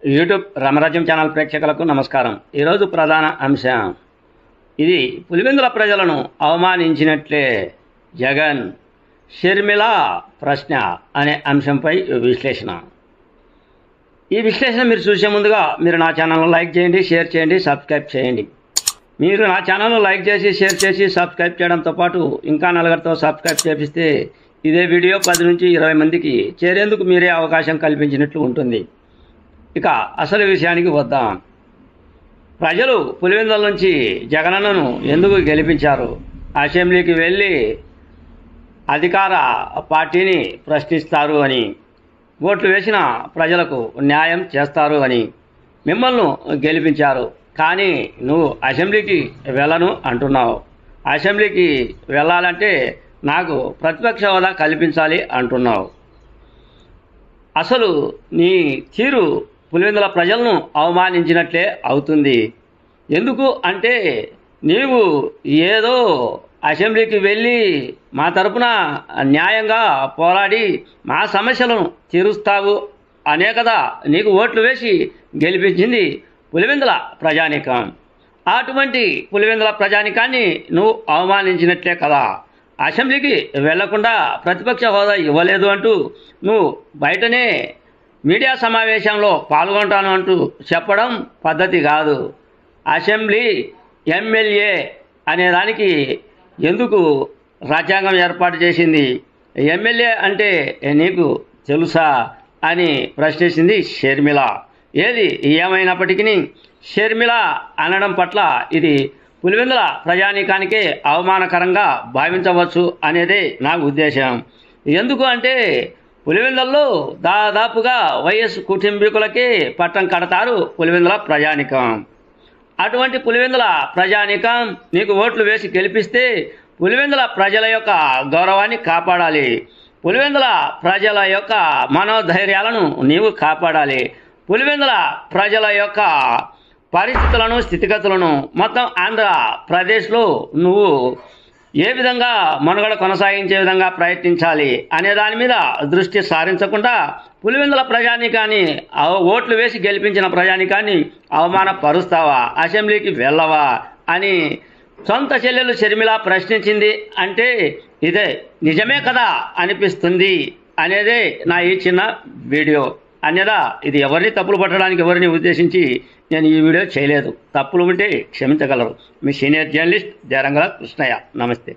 YouTube రామరాజ్యం channel ప్రేక్షకులకు నమస్కారం. ఈరోజు ప్రధాన అంశం ఇది పులివెందుల ప్రజలను అవమానించినట్లే జగన్ షర్మిల ప్రశ్న అనే అంశంపై విశ్లేషణ. ఈ విశ్లేషణ మీరు చూసే ముందుగా మీరు నా ఛానల్ను లైక్ చేయండి, షేర్ చేయండి, సబ్స్క్రైబ్ చేయండి. మీరు నా ఛానల్ను లైక్ చేసి షేర్ చేసి సబ్స్క్రైబ్ చేయడంతో పాటు ఇంకా నలుగురితో సబ్స్క్రైబ్ చేపిస్తే ఇదే వీడియో 10 నుంచి 20 మందికి చేరేందుకు మీరే అవకాశం కల్పించినట్లు ఉంటుంది. ఇక అసలు విషయానికి వద్దాం. ప్రజలు పులివెందుల నుంచి జగనన్నను ఎందుకు గెలిపించారు? అసెంబ్లీకి వెళ్ళి అధికార పార్టీని ప్రశ్నిస్తారు అని, ఓట్లు వేసిన ప్రజలకు న్యాయం చేస్తారు అని మిమ్మల్ని గెలిపించారు. కానీ నువ్వు అసెంబ్లీకి వెళ్ళను అంటున్నావు. అసెంబ్లీకి వెళ్ళాలంటే నాకు ప్రతిపక్ష హోదా కల్పించాలి అంటున్నావు. అసలు నీ తీరు పులివెందుల ప్రజలను అవమానించినట్లే అవుతుంది. ఎందుకు అంటే నీవు ఏదో అసెంబ్లీకి వెళ్ళి మా తరపున న్యాయంగా పోరాడి మా సమస్యలను తీరుస్తావు అనే కదా నీకు ఓట్లు వేసి గెలిపించింది పులివెందుల ప్రజానీకం. అటువంటి పులివెందుల ప్రజానీకాన్ని నువ్వు అవమానించినట్లే కదా. అసెంబ్లీకి వెళ్లకుండా ప్రతిపక్ష హోదా ఇవ్వలేదు అంటూ నువ్వు బయటనే మీడియా సమావేశంలో పాల్గొంటాను అంటూ చెప్పడం పద్ధతి కాదు. అసెంబ్లీ ఎమ్మెల్యే అనే దానికి ఎందుకు రాజ్యాంగం ఏర్పాటు చేసింది? ఎమ్మెల్యే అంటే నీకు తెలుసా అని ప్రశ్నించింది షర్మిల. ఏది ఏమైనప్పటికీ షర్మిల అనడం పట్ల ఇది పులివెందుల ప్రజానీకానికే అవమానకరంగా భావించవచ్చు అనేదే నా ఉద్దేశం. ఎందుకు అంటే పులివెందులలో దాదాపుగా వైఎస్ కుటుంబీకులకే పట్టం కడతారు పులివెందుల ప్రజానీకం. అటువంటి పులివెందుల ప్రజానీకం నీకు ఓట్లు వేసి గెలిపిస్తే పులివెందుల ప్రజల యొక్క గౌరవాన్ని కాపాడాలి. పులివెందుల ప్రజల యొక్క మనోధైర్యాలను నీవు కాపాడాలి. పులివెందుల ప్రజల యొక్క పరిస్థితులను, స్థితిగతులను మొత్తం ఆంధ్రప్రదేశ్లో నువ్వు ఏ విధంగా మనుగడ కొనసాగించే విధంగా ప్రయత్నించాలి అనే దాని మీద దృష్టి సారించకుండా పులివెందుల ప్రజానీకాన్ని, ఓట్లు వేసి గెలిపించిన ప్రజానీకాన్ని అవమానపరుస్తావా? అసెంబ్లీకి వెళ్ళవా అని సొంత చెల్లెలు షర్మిల ప్రశ్నించింది అంటే ఇదే నిజమే కదా అనిపిస్తుంది అనేదే నా ఈ చిన్న వీడియో. అన్యదా ఇది ఎవరిని తప్పులు పట్టడానికి ఎవరిని ఉద్దేశించి నేను ఈ వీడియో చేయలేదు. తప్పులు ఉంటే క్షమించగలరు. మీ సీనియర్ జర్నలిస్ట్ జరంగల కృష్ణయ్య. నమస్తే.